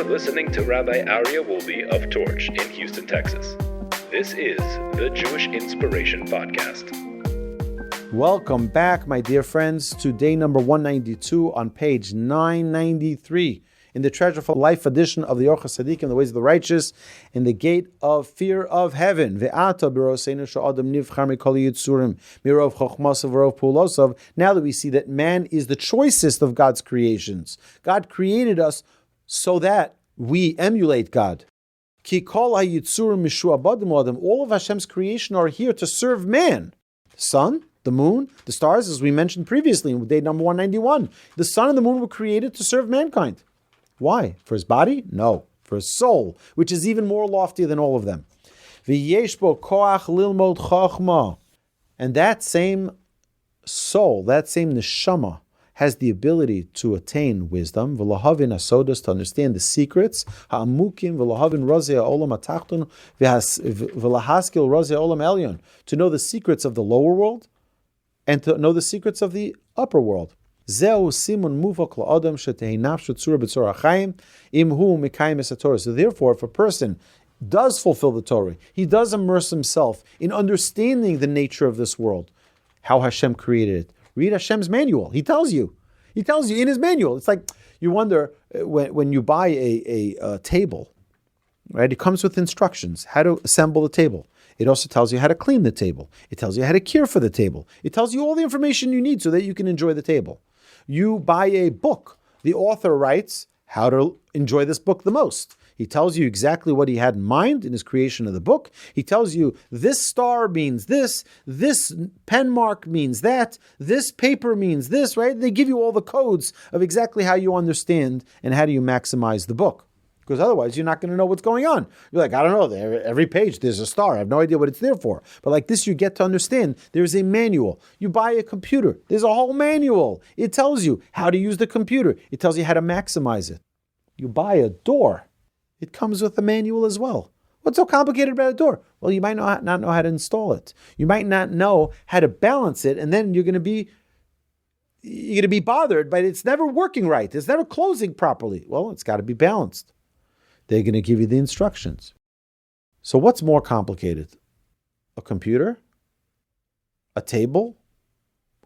You're listening to Rabbi Aryeh Wolbe of Torch in Houston, Texas. This is the Jewish Inspiration Podcast. Welcome back, my dear friends, to day number 192 on page 993 in the Treasure for Life edition of the Orchot Tzaddikim, the ways of the righteous, in the gate of fear of heaven. Now that we see that man is the choicest of God's creations. God created us so that we emulate God. All of Hashem's creation are here to serve man. The sun, the moon, the stars, as we mentioned previously in day number 191. The sun and the moon were created to serve mankind. Why? For his body? No. For his soul, which is even more lofty than all of them. And that same soul, that same Neshamah, has the ability to attain wisdom, v'lahavin asodos, to understand the secrets, ha'amukim, v'lahavin rozei ha'olam ha'tachton, v'lahaskil rozei ha'olam elyon, to know the secrets of the lower world, and to know the secrets of the upper world. So therefore, if a person does fulfill the Torah, he does immerse himself in understanding the nature of this world, how Hashem created it. Read Hashem's manual. He tells you in his manual. It's like you wonder when you buy a table, right? It comes with instructions how to assemble the table. It also tells you how to clean the table. It tells you how to care for the table. It tells you all the information you need so that you can enjoy the table. You buy a book. The author writes how to enjoy this book the most. He tells you exactly what he had in mind in his creation of the book. He tells you this star means this pen mark means that, this paper means this, right? They give you all the codes of exactly how you understand and how do you maximize the book. Because otherwise you're not going to know what's going on. You're like, I don't know, every page there's a star. I have no idea what it's there for. But like this, you get to understand there's a manual. You buy a computer. There's a whole manual. It tells you how to use the computer. It tells you how to maximize it. You buy a door. It comes with a manual as well. What's so complicated about a door? Well, you might not know how to install it. You might not know how to balance it, and then you're going to be bothered, but it's never working right. It's never closing properly. Well, it's got to be balanced. They're going to give you the instructions. So what's more complicated? A computer, a table,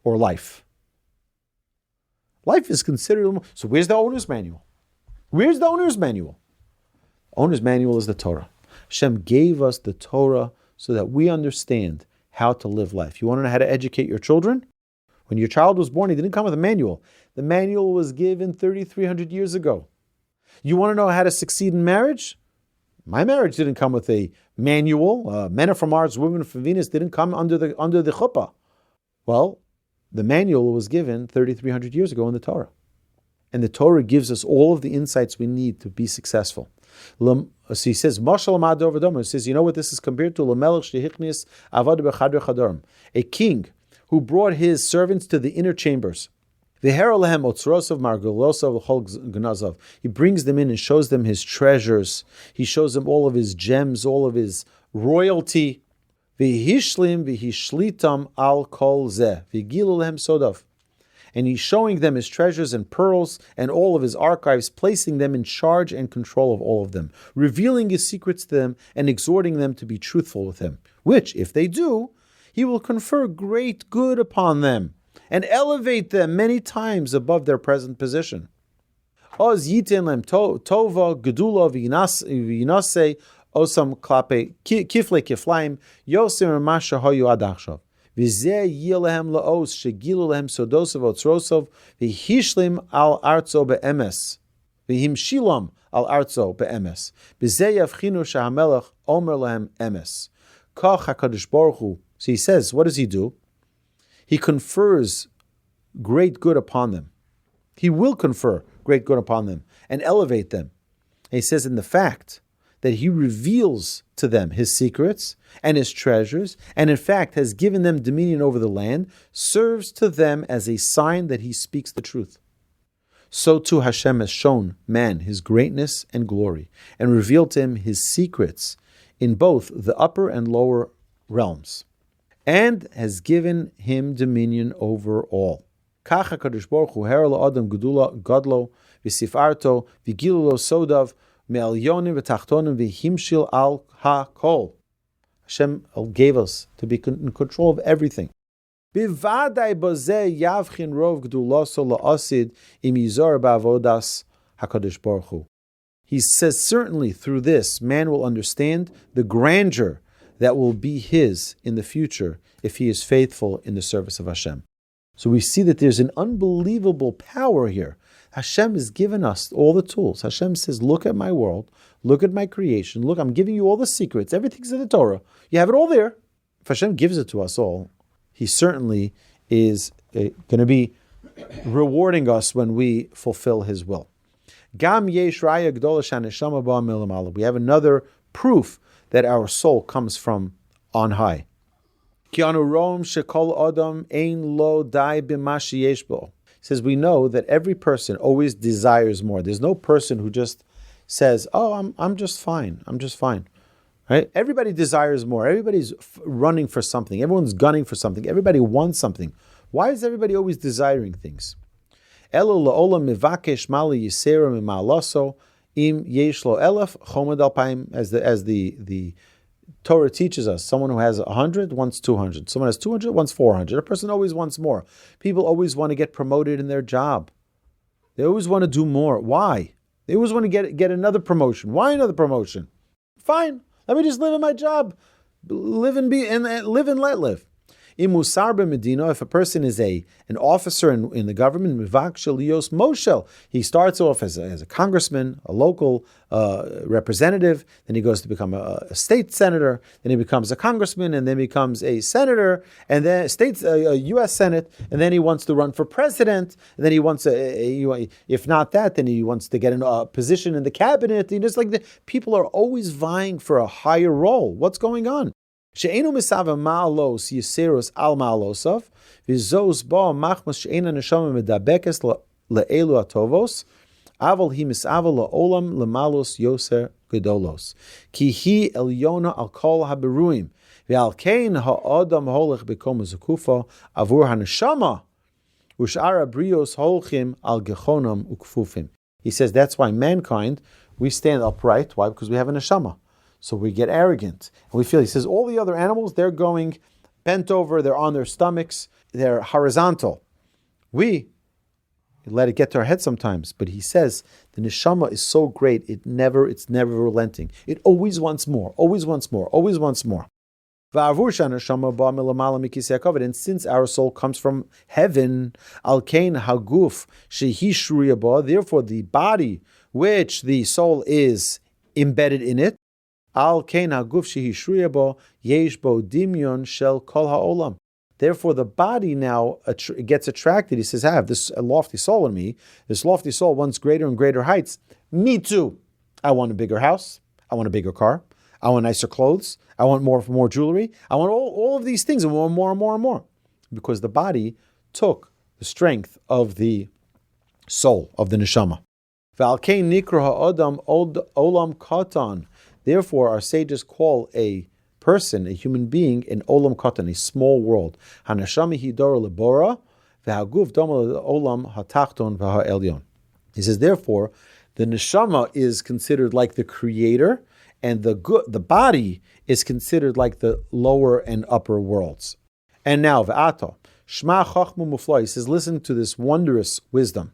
or life? Life is considered... So where's the owner's manual? Where's the owner's manual? Owner's manual is the Torah. Hashem gave us the Torah so that we understand how to live life. You want to know how to educate your children? When your child was born, he didn't come with a manual. The manual was given 3,300 years ago. You want to know how to succeed in marriage? My marriage didn't come with a manual. Men are from Mars, women are from Venus didn't come under the chuppah. Well, the manual was given 3,300 years ago in the Torah. And the Torah gives us all of the insights we need to be successful. So he says, he says, you know what this is compared to? A king who brought his servants to the inner chambers. He brings them in and shows them his treasures. He shows them all of his gems, all of his royalty. And he's showing them his treasures and pearls and all of his archives, placing them in charge and control of all of them, revealing his secrets to them and exhorting them to be truthful with him, which, if they do, he will confer great good upon them and elevate them many times above their present position. Oz yitin lem tova gedula v'yinase osam klape kifle kiflaim yosim masha hoyu adachshav v'zeh yilehem laos shegilu lehem sodosav otzrosov v'hishlim al arzo be'emes v'himshilam al arzo be'emes v'zeh yavchinu shahamelech omer lehem emes kach HaKadosh Baruch Hu. So he says, what does he do? He confers great good upon them. He will confer great good upon them and elevate them. And he says in the fact that he reveals to them his secrets and his treasures, and in fact has given them dominion over the land, serves to them as a sign that he speaks the truth. So too Hashem has shown man his greatness and glory, and revealed to him his secrets in both the upper and lower realms, and has given him dominion over all. Kacha Kadosh Baruch Hu Her La'adam Gadlo V'Sifarto V'Gilu Lo Sodav Me'Elyonim V'Tachtonim V'Himshil Al HaKol. Hashem gave us to be in control of everything. Bivadai Bazeh Yavchin Rov Gduloso La'asid Im Yizor Ba'avodas HaKadosh Baruch Hu. He says, certainly through this, man will understand the grandeur that will be his in the future if he is faithful in the service of Hashem. So we see that there's an unbelievable power here. Hashem has given us all the tools. Hashem says, look at my world, look at my creation, look, I'm giving you all the secrets, everything's in the Torah. You have it all there. If Hashem gives it to us all, He certainly is going to be rewarding us when we fulfill His will. We have another proof that our soul comes from on high. He says, we know that every person always desires more. There's no person who just says, oh, I'm just fine. I'm just fine. Right? Everybody desires more. Everybody's running for something. Everyone's gunning for something. Everybody wants something. Why is everybody always desiring things? As the Torah teaches us, someone who has 100 wants 200. Someone has 200 wants 400. A person always wants more. People always want to get promoted in their job. They always want to do more. Why? They always want to get another promotion. Why another promotion? Fine. Let me just live in my job. Live and let live. In Mussar Medina, if a person is an officer in the government, Moshel, he starts off as a congressman, a local representative, then he goes to become a state senator, then he becomes a congressman, and then becomes a senator, and then a U.S. Senate, and then he wants to run for president, and then he wants if not that, then he wants to get a position in the cabinet. And just like people are always vying for a higher role. What's going on? She'enu misava ma'alos yiserus al ma'alosov v'zos ba machmas she'ena neshama medabekes le'elu atovos aval hi misava la'olam le'malos yoser gedolos ki hi elyona al kol haberuim ve'al kein ha'adam holech bekom zukufa avur haneshama u'sh'ara brios holchim al gechonam ukfufim. He says that's why mankind, we stand upright. Why? Because we have a neshama. So we get arrogant. And we feel, he says, all the other animals, they're going bent over, they're on their stomachs, they're horizontal. We let it get to our head sometimes. But he says, the neshama is so great, it's never relenting. It always wants more, always wants more, always wants more. And since our soul comes from heaven, therefore the body which the soul is embedded in it, therefore the body now gets attracted. He says, I have this lofty soul in me. This lofty soul wants greater and greater heights. Me too. I want a bigger house. I want a bigger car. I want nicer clothes. I want more jewelry. I want all of these things and more and more and more. Because the body took the strength of the soul, of the neshama. Therefore, our sages call a person, a human being, an olam katan, a small world. Hanashami hidor lebora, v'haguf dama olam hatachton v'ha'elyon. He says, therefore, the neshama is considered like the creator, and the body is considered like the lower and upper worlds. And now, v'ato, shma chachmu mufla. He says, listen to this wondrous wisdom.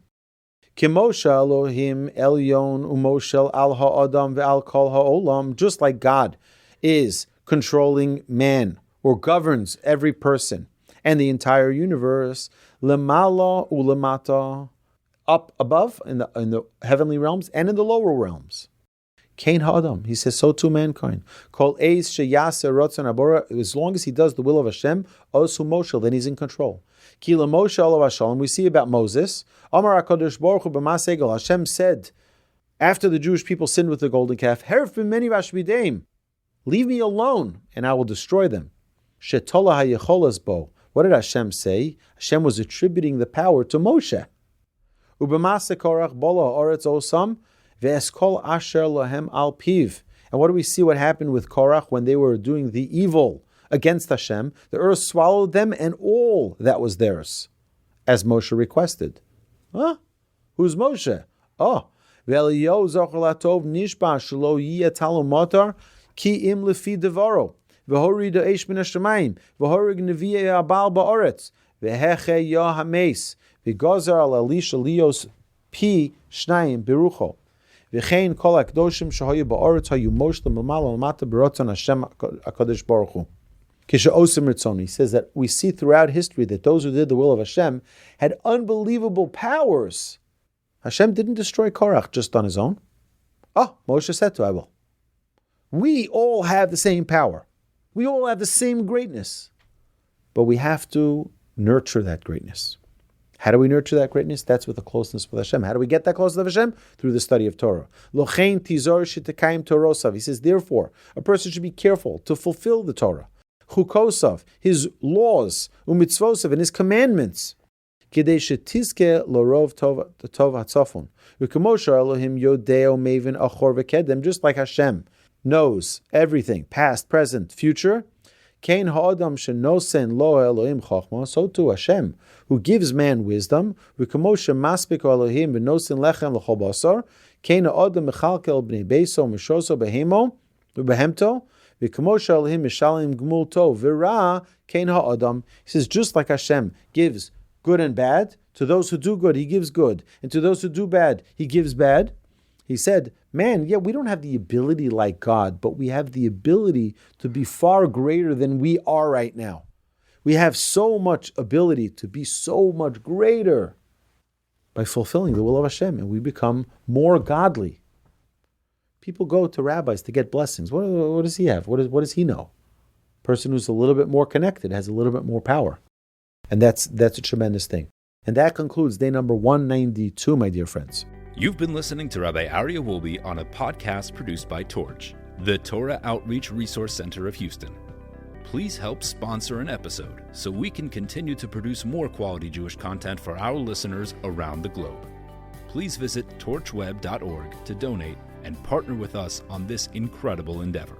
Kimosha Elohim Elyon Umoshel Al Ha'adam Ve'al Kol Ha'olam, just like God is controlling man or governs every person and the entire universe, Lemala Ulemata, up above in the heavenly realms and in the lower realms. Kain Ha'adam, he says, so too mankind. Kol Eis Sheyase Rotzon Abora, as long as he does the will of Hashem, Osu Moshel, then he's in control. Kila Moshe Olav Hashem, we see about Moses. Amar HaKadosh Baruch Hu b'mas egel. Hashem said, after the Jewish people sinned with the golden calf, Herf b'meni v'ashvideim, leave me alone, and I will destroy them. Shetola hayecholas bo. What did Hashem say? Hashem was attributing the power to Moshe. Ub'mas korach bola ha'aretz osam ve'eskol asher lahem al piv. And what do we see what happened with Korach when they were doing the evil against Hashem? The earth swallowed them and all that was theirs. as Moshe requested. Huh? Who's Moshe? Oh, Ve'Eliyahu zocher latov nishba shelo yiyeh talo motar ki im lefi devaro v'horid ha'esh min hashamayim v'horig nevi'ei ha'bal ba'oretz v'heche yah hameis v'gazar al Elisha lios pi shnayim berucho v'chein kol ha'kdoshim shehayu ba'oretz hayu moshel l'mala l'mata b'rotzon Hashem HaKadosh Baruch Hu. He says that we see throughout history that those who did the will of Hashem had unbelievable powers. Hashem didn't destroy Korach just on his own. Oh, Moshe said to, I will. We all have the same power. We all have the same greatness. But we have to nurture that greatness. How do we nurture that greatness? That's with the closeness with Hashem. How do we get that closeness with Hashem? Through the study of Torah. Lochein tizor shetekayim torosav. He says, therefore, a person should be careful to fulfill the Torah. Chukosav, his laws, umitzvosav, and his commandments. Kedei shetizke lorov tov hatzafon. V'kamosha Elohim yodeo mevin achor v'kedem. Just like Hashem knows everything, past, present, future. Kain ha'adam shenosen lo Elohim chachma. So too Hashem, who gives man wisdom. V'kamosha maspik Elohim v'nosen lechem l'chol basar. Kain ha'adam mechalkel b'nei beiso m'shoso behemo v'behemto. He says, just like Hashem gives good and bad, to those who do good, He gives good. And to those who do bad, He gives bad. He said, man, yeah, we don't have the ability like God, but we have the ability to be far greater than we are right now. We have so much ability to be so much greater by fulfilling the will of Hashem, and we become more godly. People go to rabbis to get blessings. What does he have? What does he know? Person who's a little bit more connected has a little bit more power. And that's a tremendous thing. And that concludes day number 192, my dear friends. You've been listening to Rabbi Aryeh Wolbe on a podcast produced by Torch, the Torah Outreach Resource Center of Houston. Please help sponsor an episode so we can continue to produce more quality Jewish content for our listeners around the globe. Please visit torchweb.org to donate and partner with us on this incredible endeavor.